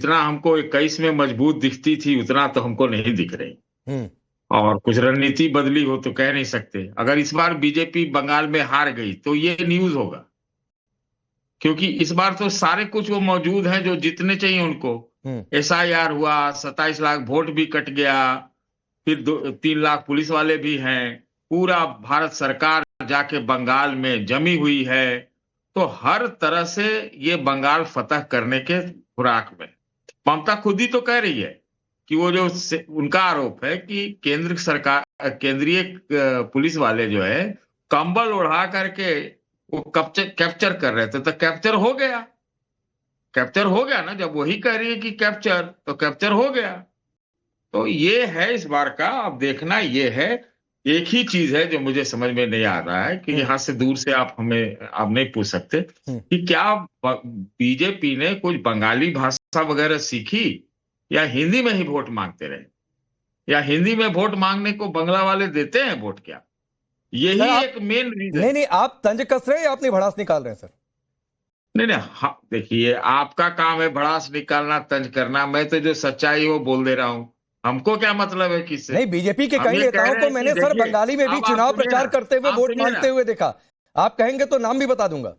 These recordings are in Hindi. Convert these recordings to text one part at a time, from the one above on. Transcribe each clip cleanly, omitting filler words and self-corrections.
जितना हमको 21 में मजबूत दिखती थी उतना तो हमको नहीं दिख रही। हम्म। और कुछ रणनीति बदली हो तो कह नहीं सकते। अगर इस बार बीजेपी बंगाल में हार गई तो ये न्यूज होगा, क्योंकि इस बार तो सारे कुछ वो मौजूद हैं जो जीतने चाहिए उनको। एसआईआर हुआ, 27 लाख वोट भी कट गया, फिर 3 लाख पुलिस वाले भी हैं, पूरा भारत सरकार जाके बंगाल में जमी हुई है। तो हर तरह से ये बंगाल फतह करने के खुराक में। ममता खुद ही तो कह रही है कि वो जो उनका आरोप है कि केंद्र सरकार, केंद्रीय पुलिस वाले जो है कंबल ओढ़ा करके वो कैप्चर कर रहे थे, तो कैप्चर हो गया। कैप्चर हो गया ना, जब वही कह रही है कि कैप्चर, तो कैप्चर हो गया। तो ये है इस बार का। अब देखना ये है, एक ही चीज है जो मुझे समझ में नहीं आ रहा है कि यहाँ से दूर से आप नहीं पूछ सकते कि क्या बीजेपी ने कुछ बंगाली भाषा वगैरह सीखी, या हिंदी में ही वोट मांगते रहे, या हिंदी में वोट मांगने को बंगला वाले देते हैं वोट क्या? यही एक मेन रीजन। नहीं, आप तंज कस रहे हैं या अपनी भड़ास निकाल रहे हैं सर? नहीं, हाँ, देखिए, आपका काम है भड़ास निकालना, तंज करना। मैं तो जो सच्चाई वो बोल दे रहा हूं। हमको क्या मतलब है किससे? नहीं, बीजेपी के कई नेताओं को मैंने सर बंगाली में भी चुनाव प्रचार करते हुए वोट मांगते हुए देखा। आप कहेंगे तो नाम भी बता दूंगा।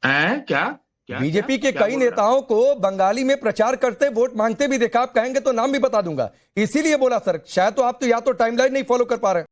क्या? बीजेपी के कई नेताओं को बंगाली में प्रचार करते वोट मांगते भी देखा। आप कहेंगे तो नाम भी बता दूंगा। इसीलिए बोला सर, शायद तो आप तो या तो टाइमलाइन नहीं फॉलो कर पा रहे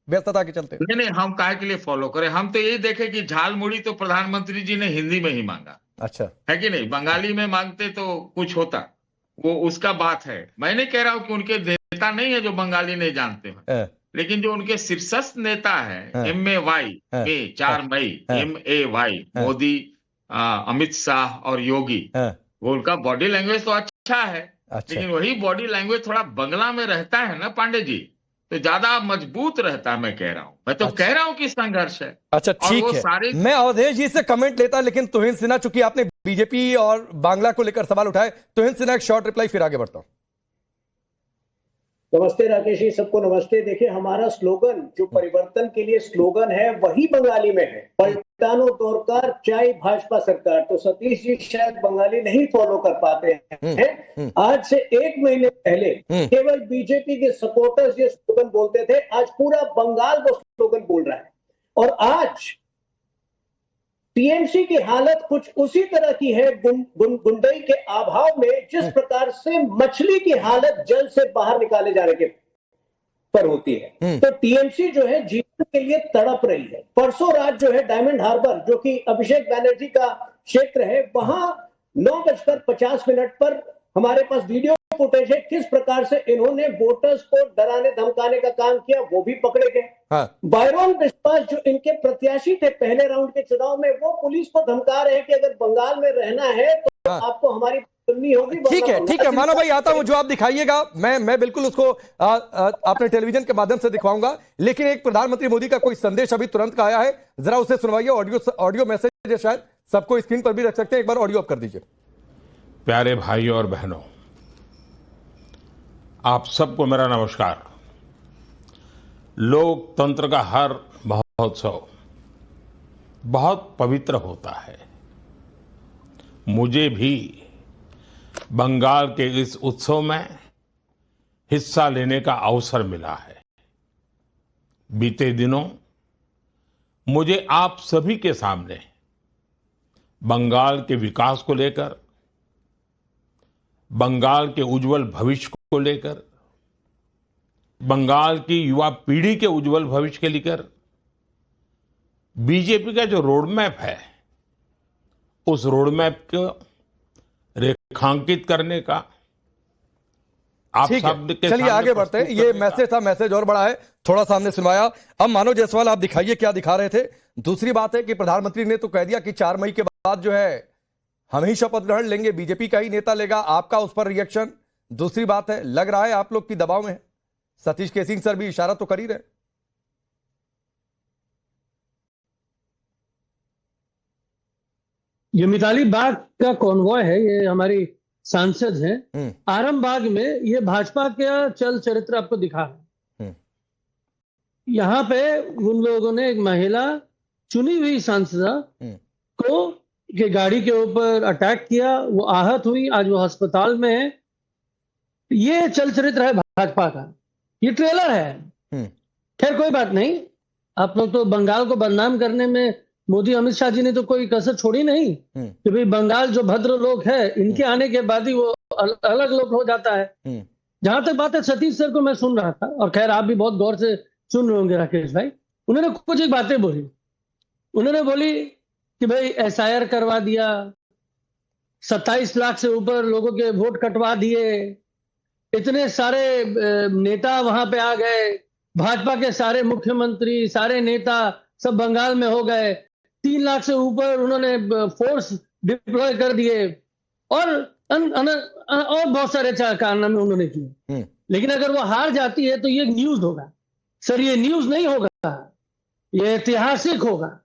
व्यस्तता के चलते। नहीं, हम काहे के लिए फॉलो करें? हम तो यही देखे कि झालमुड़ी तो प्रधानमंत्री जी ने हिंदी में ही मांगा। अच्छा है कि नहीं? बंगाली में मांगते तो कुछ होता, वो उसका बात है। मैं नहीं कह रहा हूं कि उनके नेता नहीं है जो बंगाली नहीं जानते हैं, लेकिन जो उनके शीर्षस्थ नेता है MAY, 4 मई, MAY, मोदी, अमित शाह और योगी, वो उनका बॉडी लैंग्वेज तो अच्छा है। लेकिन वही बॉडी लैंग्वेज थोड़ा बंगला में रहता है ना पांडे जी, तो ज्यादा मजबूत रहता है। मैं कह रहा हूं, मैं तो कह रहा हूं कि संघर्ष है। अच्छा ठीक है, मैं अवधेश जी से कमेंट लेता, लेकिन तुहिन सिन्हा, चूंकि आपने बीजेपी और बांग्ला को लेकर सवाल उठाए, तुहिन सिन्हा एक शॉर्ट रिप्लाई, फिर आगे बढ़ता हूं। नमस्ते राकेश जी, सबको नमस्ते। देखिए, हमारा स्लोगन, जो परिवर्तन के लिए स्लोगन है, वही बंगाली में है, पलटानो दरकार चाहे भाजपा सरकार। तो सतीश जी शायद बंगाली नहीं फॉलो कर पाते हैं। आज से 1 महीने पहले केवल बीजेपी के सपोर्टर्स ये स्लोगन बोलते थे, आज पूरा बंगाल वो स्लोगन बोल रहा है। और आज टीएमसी की हालत कुछ उसी तरह की है, गुंडई के अभाव में जिस प्रकार से मछली की हालत जल से बाहर निकाले जाने के पर होती है। तो टीएमसी जो है जीवन के लिए तड़प रही है। परसों रात जो है डायमंड हार्बर, जो कि अभिषेक बैनर्जी का क्षेत्र है, वहां 9:50 पर हमारे पास वीडियो फुटेज है किस प्रकार से इन्होंने वोटर्स को डराने धमकाने का काम किया, वो भी पकड़े गए। बायरन विश्वास जो इनके प्रत्याशी थे पहले राउंड के चुनाव में, वो पुलिस को धमका रहे हैं कि अगर बंगाल में रहना है तो आपको हमारी सुननी होगी। ठीक है मानो भाई, आता हूं, जो आप दिखाइएगा मैं बिल्कुल उसको अपने टेलीविजन के माध्यम से दिखाऊंगा। लेकिन एक प्रधानमंत्री मोदी का कोई संदेश अभी तुरंत का आया है, जरा उसे सुनवाइए। ऑडियो मैसेज है, शायद सबको स्क्रीन पर भी रख सकते हैं। एक बार ऑडियो अप कर दीजिए। प्यारे भाइयों और बहनों, आप सबको मेरा नमस्कार। लोकतंत्र का हर महोत्सव बहुत पवित्र होता है। मुझे भी बंगाल के इस उत्सव में हिस्सा लेने का अवसर मिला है। बीते दिनों मुझे आप सभी के सामने बंगाल के विकास को लेकर, बंगाल के उज्जवल भविष्य को लेकर, बंगाल की युवा पीढ़ी के उज्जवल भविष्य के लेकर बीजेपी का जो रोडमैप है, उस रोडमैप को रेखांकित करने का आप सब के चलिए आगे बढ़ते हैं। ये मैसेज था, मैसेज और बड़ा है, थोड़ा सामने सुनवाया। अब मानव जायसवाल, आप दिखाइए क्या दिखा रहे थे। दूसरी बात है कि प्रधानमंत्री ने तो कह दिया कि 4 मई के बाद जो है हम ही शपथ ग्रहण लेंगे, बीजेपी का ही नेता लेगा। आपका उस पर रिएक्शन? दूसरी बात है, लग रहा है आप लोग की दबाव में है। सतीश केसिंग सर भी इशारा तो कर ही रहे। ये मिताली बाग का कॉन्वॉय है, ये हमारी सांसद हैं। आरामबाग में ये भाजपा का चल चरित्र आपको दिखा है। यहाँ पे उन लोगों ने एक महिला चुनी हुई सांसदा को के गाड़ी के ऊपर अटैक किया, वो आहत हुई, आज वो अस्पताल में है। ये चल चरित्र है भाजपा का, ये ट्रेलर है। खैर कोई बात नहीं, आप लोग तो बंगाल को बदनाम करने में मोदी अमित शाह जी ने तो कोई कसर छोड़ी नहीं कि भाई बंगाल जो भद्र लोग है, इनके आने के बाद ही वो अलग लोग हो जाता है। जहां तक बात है सतीश सर को मैं सुन रहा था, और खैर आप भी बहुत गौर से सुन रहे होंगे राकेश भाई, उन्होंने कुछ एक बातें बोली। उन्होंने बोली कि भाई एसआईआर करवा दिया, 27 लाख से ऊपर लोगों के वोट कटवा दिए, इतने सारे नेता वहां पे आ गए, भाजपा के सारे मुख्यमंत्री, सारे नेता सब बंगाल में हो गए, 3 लाख से ऊपर उन्होंने फोर्स डिप्लॉय कर दिए, और बहुत सारे कारनामे उन्होंने किए। लेकिन अगर वो हार जाती है तो ये न्यूज होगा। सर ये न्यूज नहीं होगा, ये ऐतिहासिक होगा,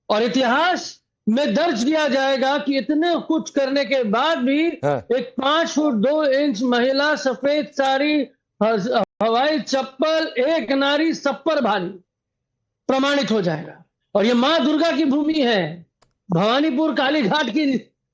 और इतिहास में दर्ज किया जाएगा कि इतने कुछ करने के बाद भी एक 5 फुट 2 इंच महिला, सफेद साड़ी, हवाई चप्पल, एक नारी, सब पर भारी प्रमाणित हो जाएगा। और ये मां दुर्गा की भूमि है, भवानीपुर काली घाट की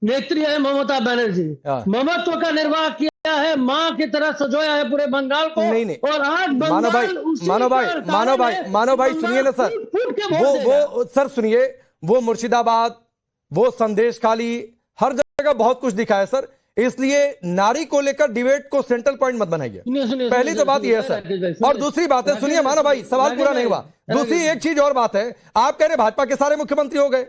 नेत्री है ममता बनर्जी। ममत्व का निर्वाह किया है, मां की तरह सजोया है पूरे बंगाल को। नहीं। और आज मानो भाई सुनिए ना सर, वो सर सुनिए, वो मुर्शिदाबाद, वो संदेश खाली, हर जगह बहुत कुछ दिखा है सर, इसलिए नारी को लेकर डिबेट को सेंट्रल पॉइंट मत बनाइए। पहली तो बात यह है सर, और दूसरी बात है, सुनिए मानो भाई, सवाल पूरा नहीं हुआ। दूसरी एक चीज और बात है, आप कह रहे भाजपा के सारे मुख्यमंत्री हो गए,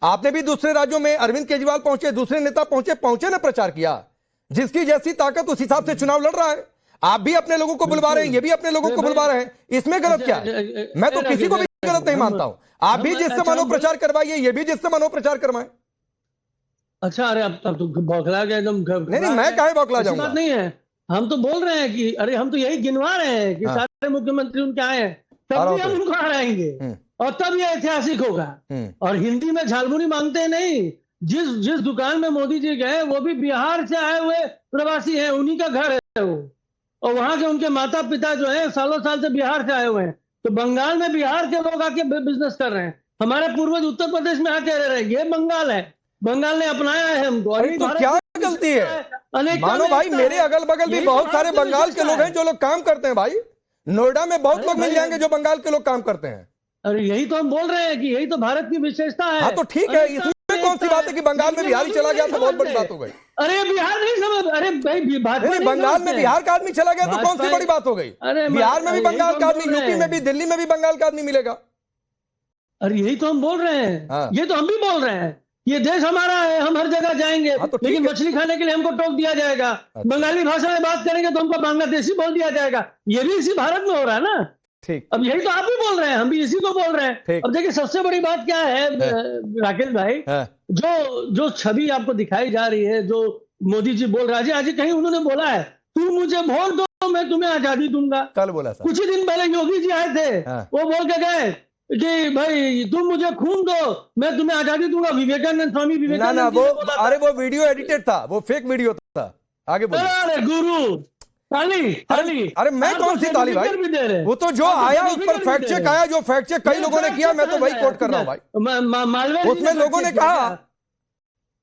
आपने भी दूसरे राज्यों में अरविंद केजरीवाल पहुंचे, दूसरे नेता पहुंचे ना प्रचार किया। जिसकी जैसी ताकत उस हिसाब से चुनाव लड़ रहा है। आप भी अपने लोगों को बुलवा रहे हैं, ये भी अपने लोगों को बुलवा रहे हैं, इसमें गलत क्या है? मैं तो किसी को भी गलत नहीं मानता हूं। आप भी जिससे मनोप्रचार करवाइए, ये भी जिससे मनोप्रचार करवाएं। अच्छा, अरे अब तो बौखला गया एकदम। नहीं, मैं काहे बौखला जाऊंगा? बात नहीं है, हम तो बोल रहे हैं कि अरे हम तो यही गिनवा रहे हैं कि सारे मुख्यमंत्री उनके आए हैं, तब भी हम उनको हराएंगे और तब ये ऐतिहासिक होगा। और हिंदी में झालमुरी मांगते नहीं। जिस दुकान में मोदी जी गए वो भी बिहार से आए हुए प्रवासी हैं, उन्हीं का घर है वो, और वहां के उनके माता पिता जो है सालों साल से बिहार से आए हुए हैं। तो बंगाल में बिहार के लोग आके बिजनेस कर रहे हैं। हमारे पूर्वज उत्तर प्रदेश में आके रह रहे हैं, ये बंगाल है, बंगाल ने अपनाया है हमको। तो क्या गलती है? मानो भाई, मेरे अगल बगल भी बहुत सारे बंगाल के लोग हैं जो लोग काम करते हैं भाई। नोएडा में बहुत लोग मिल जाएंगे जो बंगाल के लोग काम करते हैं। अरे यही तो हम बोल रहे हैं कि यही तो भारत की विशेषता है। हाँ तो ठीक है, इसमें कौन सी बात है कि बंगाल में बिहारी चला गया तो बहुत बड़ी बात हो गई। अरे बिहार नहीं समझ, अरे भाई बंगाल में बिहार का आदमी चला गया तो कौन सी बड़ी बात हो गई? बिहार में भी बंगाल का आदमी, यूपी में भी, दिल्ली में भी बंगाल का आदमी मिलेगा। अरे यही तो हम बोल रहे हैं, ये तो हम भी बोल रहे हैं, ये देश हमारा है, हम हर जगह जाएंगे। तो लेकिन मछली खाने के लिए हमको टोक दिया जाएगा। बंगाली भाषा में बात करेंगे तो हमको बांग्लादेशी बोल दिया जाएगा। ये भी इसी भारत में हो रहा है ना। ठीक, अब यही तो आप भी बोल रहे हैं, हम भी इसी को बोल रहे हैं। अब देखिए सबसे बड़ी बात क्या है राकेश भाई, जो छवि आपको दिखाई जा रही है, जो मोदी जी बोल रहे हैं, आज कहीं उन्होंने बोला है तू मुझे वोट दो मैं तुम्हें आजादी दूंगा। कल बोला था। कुछ ही दिन पहले योगी जी आए थे, वो बोल के गए कि भाई तुम मुझे खून दो मैं तुम्हें आजादी दूंगा। विवेकानंद, स्वामी विवेकानंद ना वो वीडियो एडिटेड था, वो फेक वीडियो था। आगे बोलो। अरे गुरु ताली। अरे मैं कौन सी ताली भाई? वो तो जो आया उस पर फैक्ट चेक आया, जो फैक्ट चेक कई लोगों ने किया, मैं तो वही कोट कर रहा हूँ भाई। मालवीय उसमें लोगों ने कहा,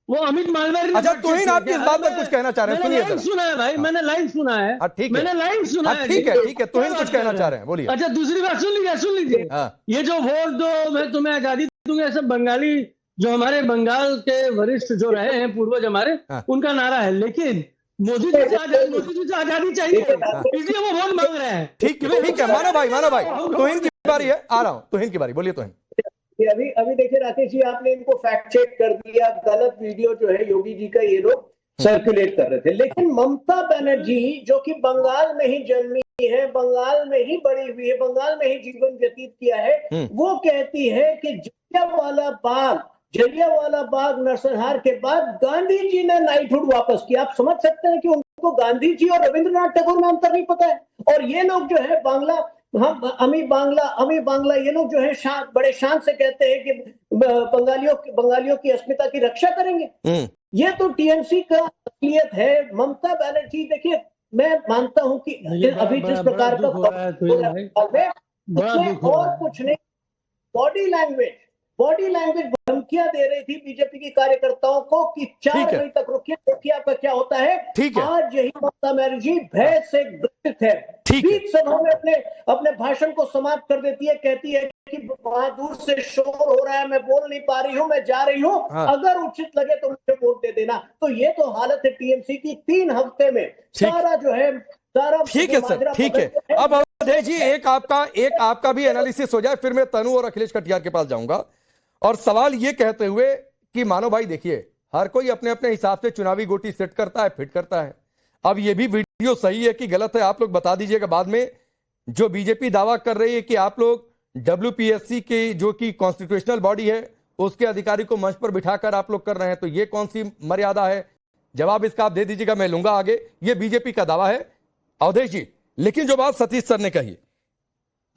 वो अमित मालवीय। अच्छा तुहिन, आप किस बात पर कुछ कहना चाह रहे हैं? सुनिए, सुना है भाई, मैंने लाइन सुना है। ठीक है, मैंने लाइन सुना है। ठीक है, तुहिन कुछ कहना चाह रहे हैं, बोलिए। अच्छा दूसरी बात सुन लीजिए। ये जो वोट दो मैं तुम्हें आजादी दूंगा, सब बंगाली जो हमारे बंगाल के वरिष्ठ जो रहे हैं, पूर्वज हमारे, उनका नारा है। लेकिन मोदी जी से आजादी चाहिए, इसलिए वो वोट मांग रहे हैं। ठीक है, मानो भाई, तुहिन की बारी है, आ रहा हूं। तुहिन की बारी, बोलिए तुहिन। अभी देखिए राकेश जी, आपने इनको फैक्ट चेक कर दिया। गलत वीडियो जो है योगी जी का ये लोग सर्कुलेट कर रहे थे। लेकिन ममता बनर्जी जो कि बंगाल में ही जन्मी है, बंगाल में ही बड़ी हुई है, बंगाल में ही जीवन व्यतीत किया है, वो कहती है कि जलियांवाला बाग नरसंहार के बाद गांधी जी ने नाइटहुड वापस किया। आप समझ सकते हैं कि उनको गांधी जी और रविंद्रनाथ टैगोर में अंतर नहीं पता है। और ये लोग जो है अमी बांग्ला ये लोग जो है बड़े शान से कहते हैं कि बंगालियों की अस्मिता की रक्षा करेंगे। ये तो टीएमसी का असलियत है। ममता बनर्जी, देखिए मैं मानता हूं कि अभी जिस प्रकार का और कुछ नहीं, बॉडी लैंग्वेज बॉडी लैंग्वेज धमकियां दे रही थी बीजेपी के कार्यकर्ताओं को कि 4 मई तक रुकिए, देखिए आपका क्या होता है। आज यही ममता बनर्जी भय से ग्रसित है, बीच सभाओं में अपने भाषण को समाप्त कर देती है, कहती है कि वहां दूर से शोर हो रहा है, मैं बोल नहीं पा रही हूं, मैं जा रही हूं, अगर उचित लगे तो मुझे वोट दे देना। तो ये तो हालत है टीएमसी की। 3 हफ्ते में सारा जो है सारा ठीक है सर, ठीक है। अब अवधेश जी एक आपका भी एनालिसिस हो जाए, फिर मैं तनु और अखिलेश कटियार के पास जाऊंगा। और सवाल ये कहते हुए कि मानो भाई देखिए, हर कोई अपने अपने हिसाब से चुनावी गोटी सेट करता है, फिट करता है। अब ये भी वीडियो सही है कि गलत है, आप लोग बता दीजिएगा बाद में। जो बीजेपी दावा कर रही है कि आप लोग WPSC की जो कि कॉन्स्टिट्यूशनल बॉडी है उसके अधिकारी को मंच पर बिठाकर आप लोग कर रहे हैं, तो ये कौन सी मर्यादा है? जवाब इसका आप दे दीजिएगा, मैं लूंगा आगे। ये बीजेपी का दावा है अवधेश जी। लेकिन जो बात सतीश सर ने कही,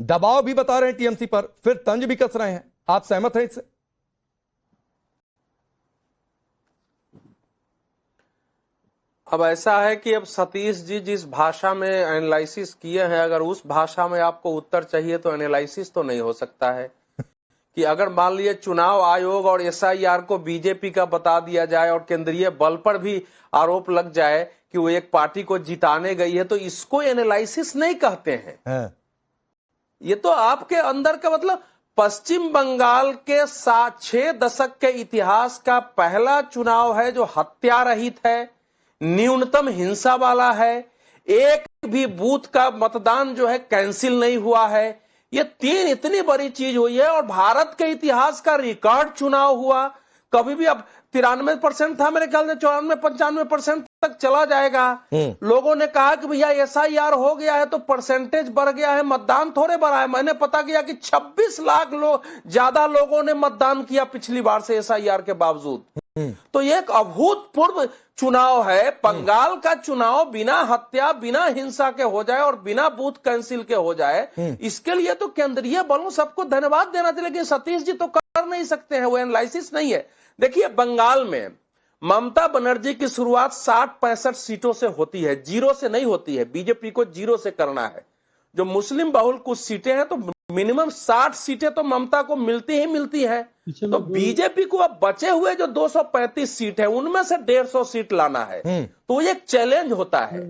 दबाव भी बता रहे हैं टीएमसी पर, फिर तंज भी कस रहे हैं, आप सहमत हैं इससे? अब ऐसा है कि अब सतीश जी जिस भाषा में एनालिसिस किए हैं, अगर उस भाषा में आपको उत्तर चाहिए तो एनालिसिस तो नहीं हो सकता है। कि अगर मान लीजिए चुनाव आयोग और SIR को बीजेपी का बता दिया जाए और केंद्रीय बल पर भी आरोप लग जाए कि वो एक पार्टी को जिताने गई है, तो इसको एनालिसिस नहीं कहते हैं। ये तो आपके अंदर का मतलब, पश्चिम बंगाल के 6 दशक के इतिहास का पहला चुनाव है जो हत्या रहित है, न्यूनतम हिंसा वाला है, एक भी बूथ का मतदान जो है कैंसिल नहीं हुआ है। ये 3 इतनी बड़ी चीज हुई है और भारत के इतिहास का रिकॉर्ड चुनाव हुआ। कभी भी अब 93% था, मेरे ख्याल से 94-95% तक चला जाएगा। लोगों ने कहा कि भैया SIR हो गया है तो परसेंटेज बढ़ गया है, मतदान थोड़े बढ़ा है। मैंने पता किया कि 26 लाख ज्यादा लोगों ने मतदान किया पिछली बार से SIR के बावजूद। तो ये एक अभूतपूर्व चुनाव है। बंगाल का चुनाव बिना हत्या, बिना हिंसा के हो जाए और बिना बूथ कैंसिल के हो जाए, इसके लिए तो केंद्रीय बलों सबको धन्यवाद देना चाहिए। लेकिन सतीश जी तो कर नहीं सकते हैं, वो एनालिसिस नहीं है। देखिए बंगाल में ममता बनर्जी की शुरुआत 60-65 सीटों से होती है, 0 से नहीं होती है। बीजेपी को 0 से करना है। जो मुस्लिम बहुल कुछ सीटें हैं तो मिनिमम 60 सीटें तो ममता को मिलती ही मिलती है। तो बीजेपी को अब बचे हुए जो 235 सीट है उनमें से 150 सीट लाना है, तो ये एक चैलेंज होता है।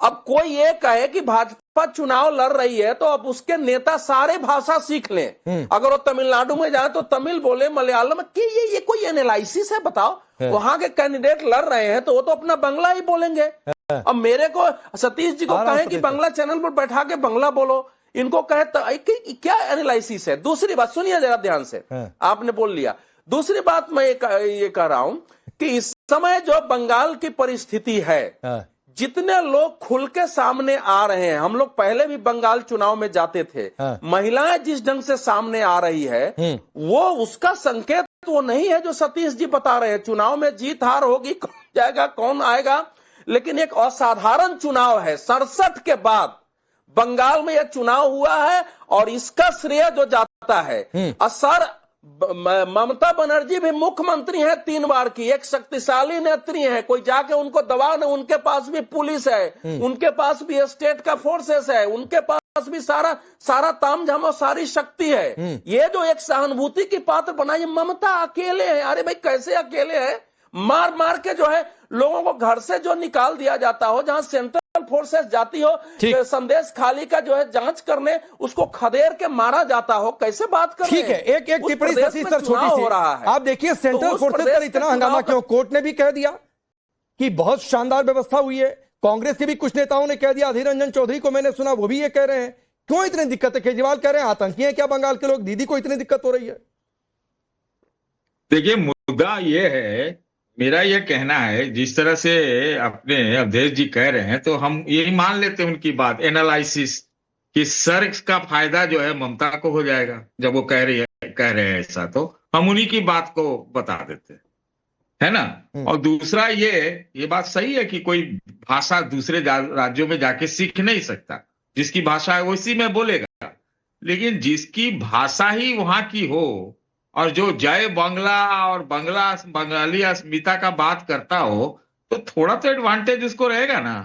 अब कोई ये कहे कि भाजपा चुनाव लड़ रही है तो अब उसके नेता सारे भाषा सीख लें। अगर वो तमिलनाडु में जाए तो तमिल बोले, मलयालम में, कि ये कोई एनालिसिस है? बताओ, वहां के कैंडिडेट लड़ रहे हैं तो वो तो अपना बंगला ही बोलेंगे। अब मेरे को सतीश जी को कहें कि बांग्ला चैनल पर बैठा के बांग्ला बोलो, इनको कहे तो क्या एनालिसिस है? दूसरी बात सुनिए जरा ध्यान से, आपने बोल लिया। दूसरी बात मैं ये कह रहा हूं कि इस समय जो बंगाल की परिस्थिति है, जितने लोग खुल के सामने आ रहे हैं, हम लोग पहले भी बंगाल चुनाव में जाते थे, महिलाएं जिस ढंग से सामने आ रही है वो उसका संकेत वो नहीं है जो सतीश जी बता रहे हैं। चुनाव में जीत हार होगी, कौन जाएगा कौन आएगा, लेकिन एक असाधारण चुनाव है। 67 के बाद बंगाल में यह चुनाव हुआ है और इसका श्रेय जो जाता है, असर ममता बनर्जी भी मुख्यमंत्री है 3 बार की, एक शक्तिशाली नेत्री है, कोई जाके उनको दबाव नहीं, उनके पास भी पुलिस है, उनके पास भी स्टेट का फोर्सेस है, उनके पास भी सारा तामझाम और सारी शक्ति है। ये जो एक सहानुभूति की पात्र बनाई, ममता अकेले है। अरे भाई कैसे अकेले है? मार मार के जो है लोगों को घर से जो निकाल दिया जाता हो, जहां सेंट्रल फोर्सेस जाती हो संदेश खाली का जो है जांच करने, उसको खदेड़ के मारा जाता हो, कैसे बात कर रहे हैं? ठीक है, एक टिप्पणी सतीश सर छोटी सी हो रहा है। आप देखिए सेंट्रल फोर्सेस पर इतना हंगामा क्यों? कोर्ट ने भी कह दिया कि बहुत शानदार व्यवस्था हुई है। कांग्रेस के भी कुछ नेताओं ने कह दिया, अधीर रंजन चौधरी को मैंने सुना, वो भी ये कह रहे हैं। क्यों इतनी दिक्कत है? केजरीवाल कह रहे हैं आतंकी है क्या बंगाल के लोग? दीदी को इतनी दिक्कत हो रही है? देखिए मुद्दा ये है, मेरा यह कहना है, जिस तरह से अपने अवधेश जी कह रहे हैं तो हम यही मान लेते हैं उनकी बात, एनालिसिस, कि सर का फायदा जो है ममता को हो जाएगा। जब वो कह रहे हैं ऐसा, तो हम उन्हीं की बात को बता देते हैं, है ना। और दूसरा ये बात सही है कि कोई भाषा दूसरे राज्यों में जाके सीख नहीं सकता, जिसकी भाषा है उसी में बोलेगा। लेकिन जिसकी भाषा ही वहां की हो और जो जय बांग्ला और बंगाली अस्मिता का बात करता हो, तो थोड़ा तो एडवांटेज उसको रहेगा ना।